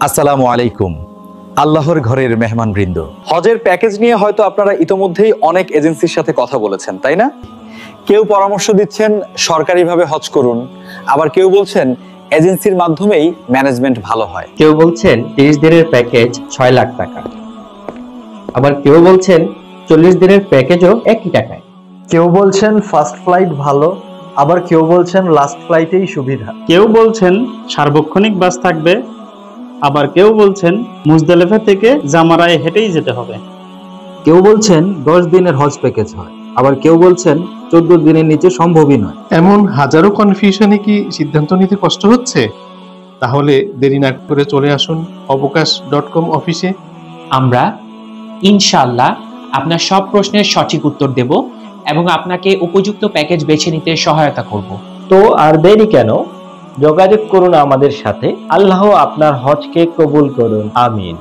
আসসালামু আলাইকুম। আল্লাহর ঘরের মেহমানবৃন্দ, হজের প্যাকেজ নিয়ে হয়তো আপনারা ইতোমধ্যেই অনেক এজেন্সির সাথে কথা বলেছেন, তাই না? কেউ পরামর্শ দিচ্ছেন সরকারিভাবে হজ করুন, আবার কেউ বলছেন এজেন্সির মাধ্যমেই ম্যানেজমেন্ট ভালো হয়। কেউ বলছেন 30 দিনের প্যাকেজ 6 লাখ টাকা, আবার কেউ বলছেন 40 দিনের প্যাকেজও একই টাকায়। কেউ বলছেন ফার্স্ট ফ্লাইট ভালো, আবার কেউ বলছেন লাস্ট ফ্লাইটেই সুবিধা। কেউ বলছেন সার্বক্ষণিক বাস থাকবে, আবার কেউ বলছেন মুজদালিফা থেকে জামারায় হেঁটেই যেতে হবে। কেউ বলছেন 10 দিনের হজ প্যাকেজ হয়, আবার কেউ বলছেন 14 দিনের নিচে সম্ভবই নয়। এমন হাজারো কনফিউশনে কি সিদ্ধান্ত নিতে কষ্ট হচ্ছে? তাহলে দেরি না করে চলে আসুন অবকাশ.com অফিসে। আমরা ইনশাআল্লাহ আপনার সব প্রশ্নের সঠিক উত্তর দেব এবং আপনাকে উপযুক্ত প্যাকেজ বেছে নিতে সহায়তা করব। তো আর দেরি কেন, যোগাযোগ করুন আমাদের সাথে। আল্লাহ আপনার হজকে কবুল করুন, আমিন।